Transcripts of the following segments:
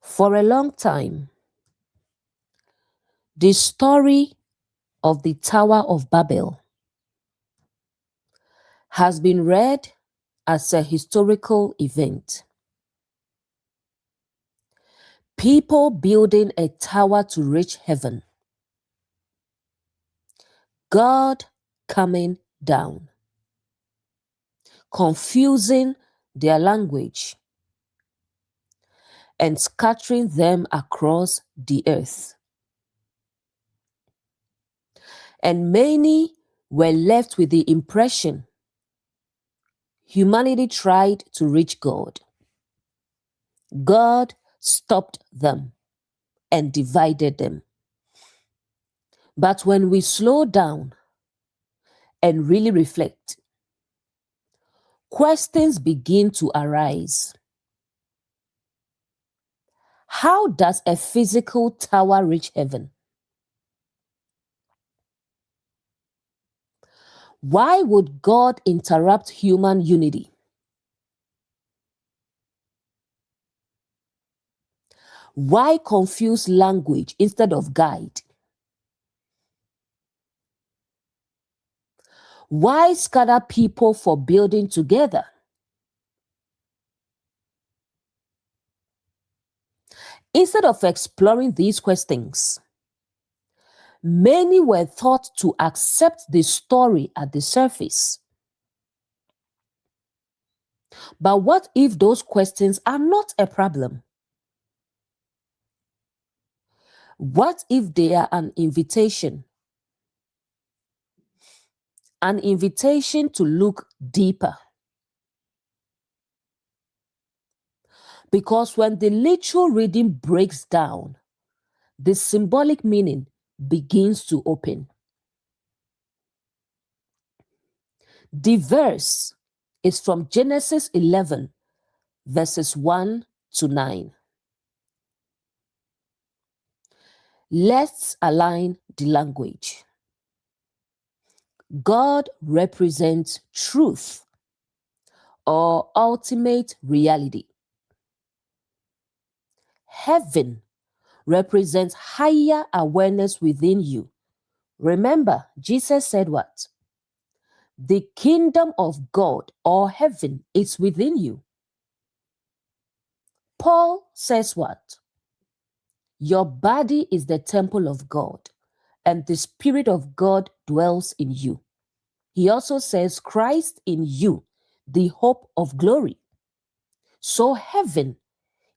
For a long time, the story of the Tower of Babel has been read as a historical event. People building a tower to reach heaven. God coming down, confusing their language and scattering them across the earth. And many were left with the impression humanity tried to reach God. God stopped them and divided them. But when we slow down and really reflect, questions begin to arise. How does a physical tower reach heaven? Why would God interrupt human unity? Why confuse language instead of guide? Why scatter people for building together? Instead of exploring these questions, many were taught to accept the story at the surface. But what if those questions are not a problem? What if they are an invitation? An invitation to look deeper. Because when the literal reading breaks down, the symbolic meaning begins to open. The verse is from Genesis 11, verses 1 to 9. Let's align the language. God represents truth or ultimate reality. Heaven represents higher awareness within you. Remember, Jesus said what? The kingdom of God or heaven is within you. Paul says what? Your body is the temple of God, and the Spirit of God dwells in you. He also says Christ in you, the hope of glory. So heaven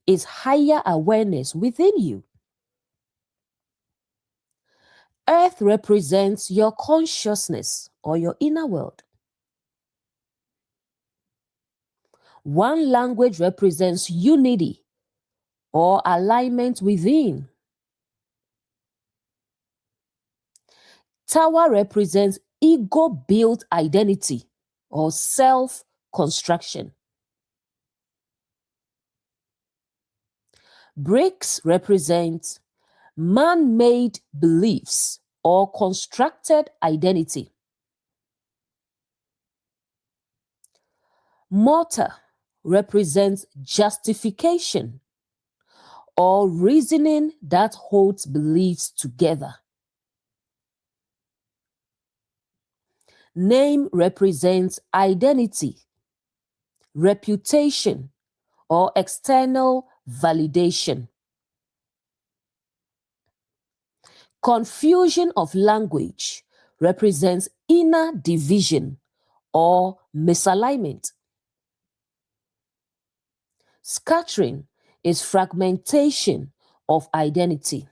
is higher awareness within you. Earth represents your consciousness or your inner world. One language represents unity or alignment within. Tower represents ego-built identity or self-construction. Bricks represent man-made beliefs or constructed identity. Mortar represents justification or reasoning that holds beliefs together. Name represents identity, reputation, or external validation. Confusion of language represents inner division or misalignment. Scattering is fragmentation of identity.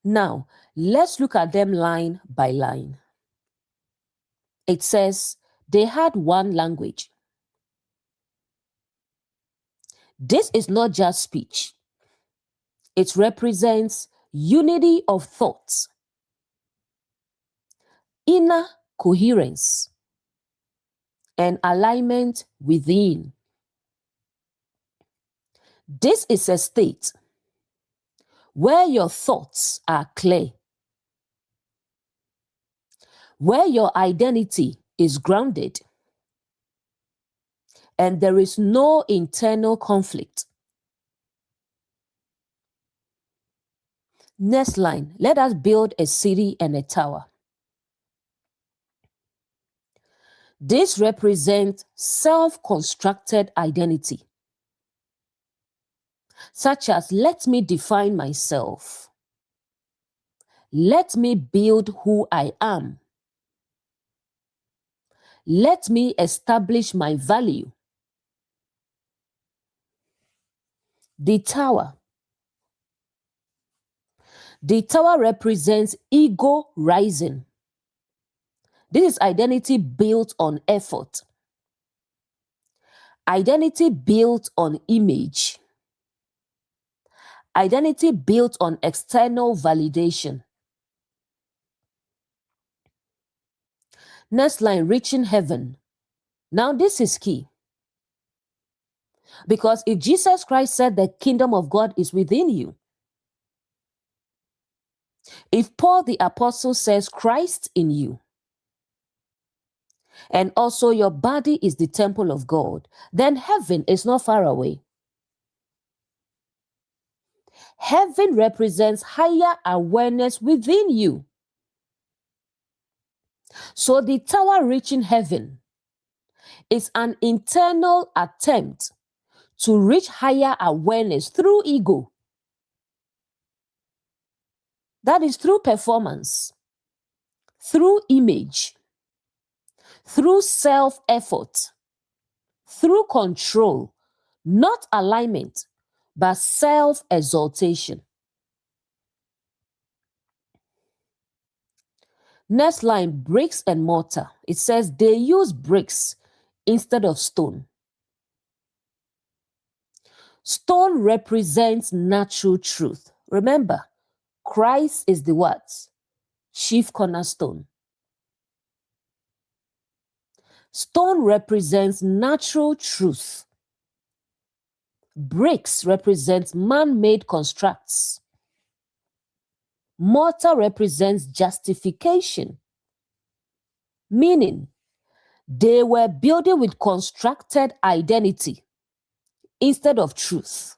Now, let's look at them line by line. It says they had one language. This is not just speech. It represents unity of thoughts, inner coherence, and alignment within. This is a state where your thoughts are clear, where your identity is grounded, and there is no internal conflict. Next line, let us build a city and a tower. This represents self-constructed identity, such as let me define myself. Let me build who I am. Let me establish my value. The tower. The tower represents ego rising. This is identity built on effort. Identity built on image. Identity built on external validation. Next line, reaching heaven. Now this is key. Because if Jesus Christ said the kingdom of God is within you, if Paul the apostle says Christ in you, and also your body is the temple of God, then heaven is not far away. Heaven represents higher awareness within you. So the tower reaching heaven is an internal attempt to reach higher awareness through ego. That is through performance, through image, through self-effort, through control, not alignment, but self-exaltation. Next line, bricks and mortar. It says they use bricks instead of stone. Stone represents natural truth. Remember, Christ is the what? Chief cornerstone. Stone represents natural truth. Bricks represent man-made constructs. Mortar represents justification. Meaning, they were building with constructed identity instead of truth.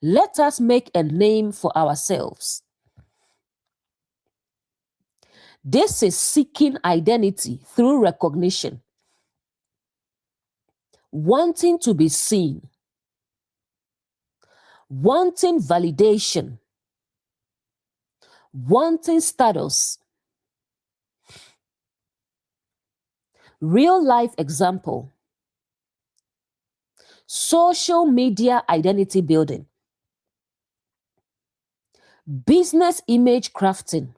Let us make a name for ourselves. This is seeking identity through recognition, wanting to be seen, wanting validation, wanting status. Real life example. Social media identity building. Business image crafting.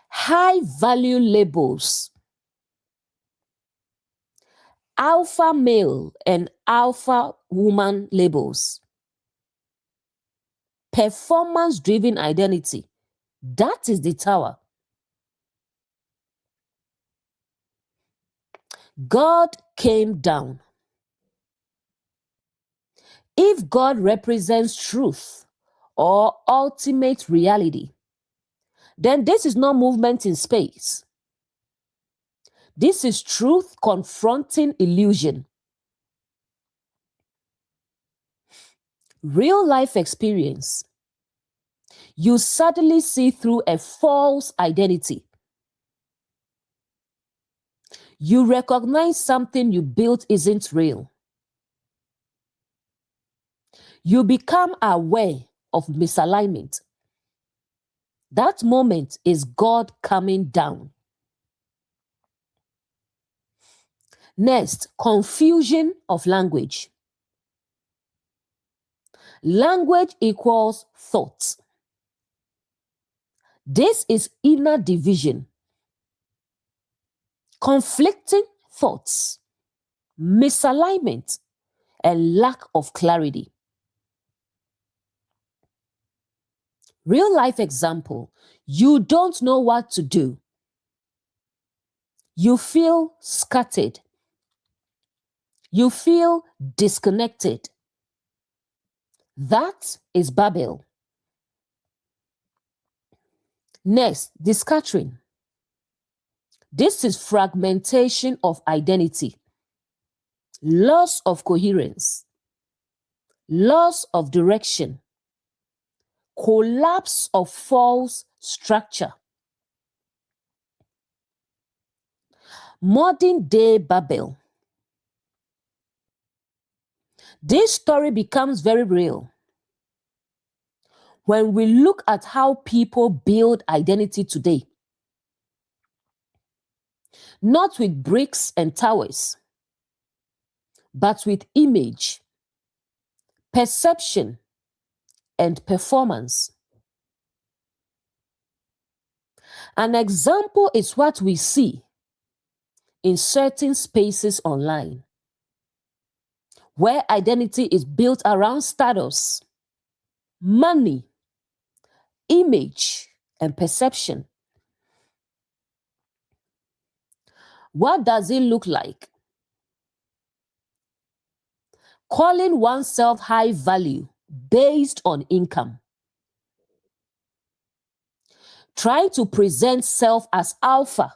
High value labels. Alpha male and alpha woman labels. Performance driven identity. That is the tower. God came down. If God represents truth or ultimate reality, then this is not movement in space. This is truth confronting illusion. Real life experience. You suddenly see through a false identity. You recognize something you built isn't real. You become aware of misalignment. That moment is God coming down. Next, confusion of language. Language equals thought. This is inner division, conflicting thoughts, misalignment, and lack of clarity. Real life example, you don't know what to do. You feel scattered. You feel disconnected. That is Babel. Next, the scattering. This is fragmentation of identity, loss of coherence, loss of direction, collapse of false structure. Modern day Babel. This story becomes very real when we look at how people build identity today. Not with bricks and towers, but with image, perception, and performance. An example is what we see in certain spaces online, where identity is built around status, money, image, and perception. What does it look like? Calling oneself high value based on income. Trying to present self as alpha.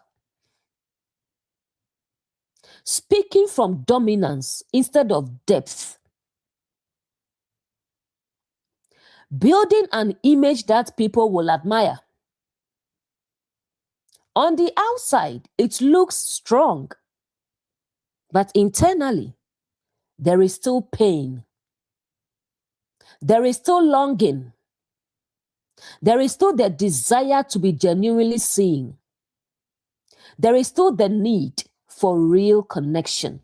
Speaking from dominance instead of depth. Building an image that people will admire. On the outside, it looks strong, but internally, there is still pain. There is still longing. There is still the desire to be genuinely seen. There is still the need for real connection.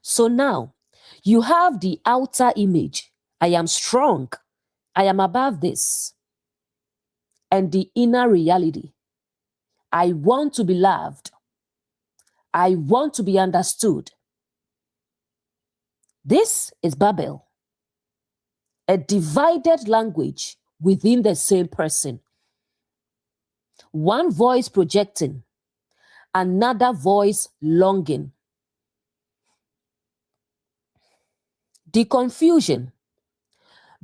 So now, you have the outer image. I am strong. I am above this. And the inner reality. I want to be loved. I want to be understood. This is Babel, a divided language within the same person. One voice projecting, another voice longing. The confusion,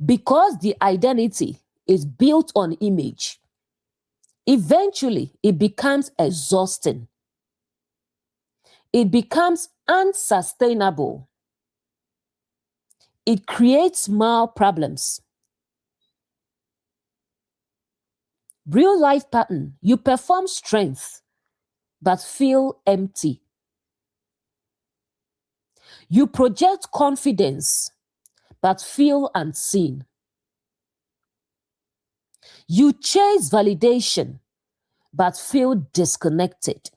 because the identity is built on image, eventually it becomes exhausting. It becomes unsustainable. It creates more problems. Real life pattern, you perform strength, but feel empty. You project confidence, but feel unseen. You chase validation, but feel disconnected.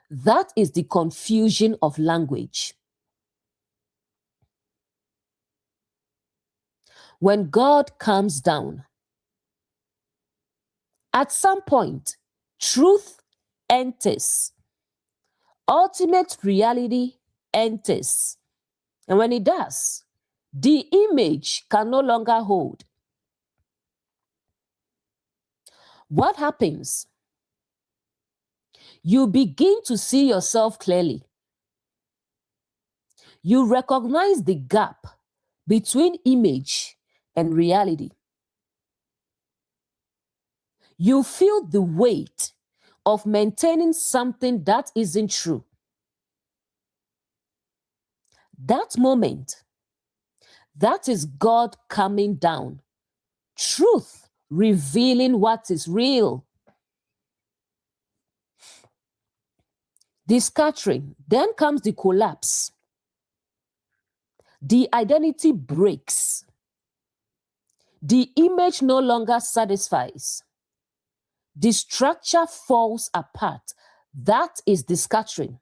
That is the confusion of language. When God comes down, at some point, truth enters. Ultimate reality enters. And when it does, the image can no longer hold. What happens? You begin to see yourself clearly. You recognize the gap between image and reality. You feel the weight of maintaining something that isn't true. That moment, that is God coming down. Truth revealing what is real. The scattering, then comes the collapse. The identity breaks. The image no longer satisfies. The structure falls apart. That is the scattering.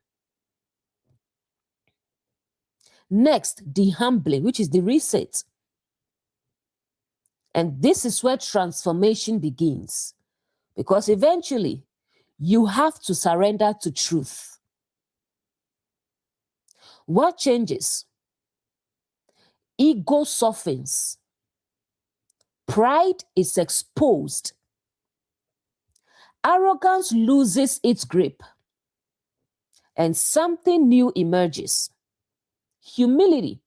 Next, the humbling, which is the reset. And this is where transformation begins. Because eventually, you have to surrender to truth. What changes? Ego softens. Pride is exposed. Arrogance loses its grip. And something new emerges. Humility.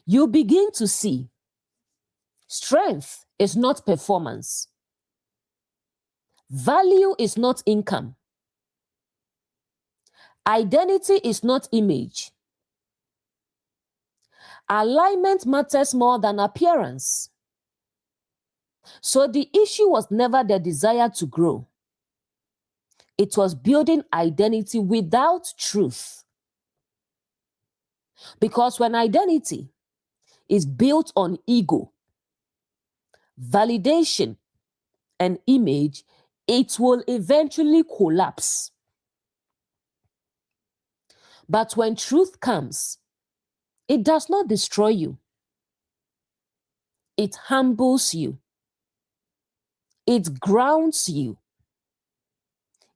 You begin to see strength is not performance. Value is not income. Identity is not image. Alignment matters more than appearance. So the issue was never the desire to grow. It was building identity without truth. Because when identity is built on ego, validation, and image, it will eventually collapse. But when truth comes, it does not destroy you. It humbles you. It grounds you.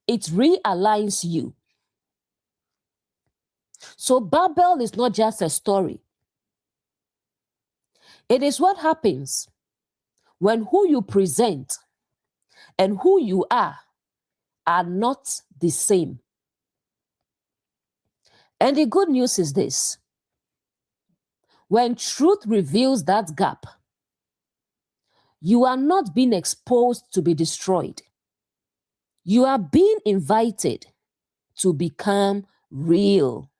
It realigns you. So Babel is not just a story. It is what happens when who you present and who you are not the same. And the good news is this: when truth reveals that gap, you are not being exposed to be destroyed. You are being invited to become real.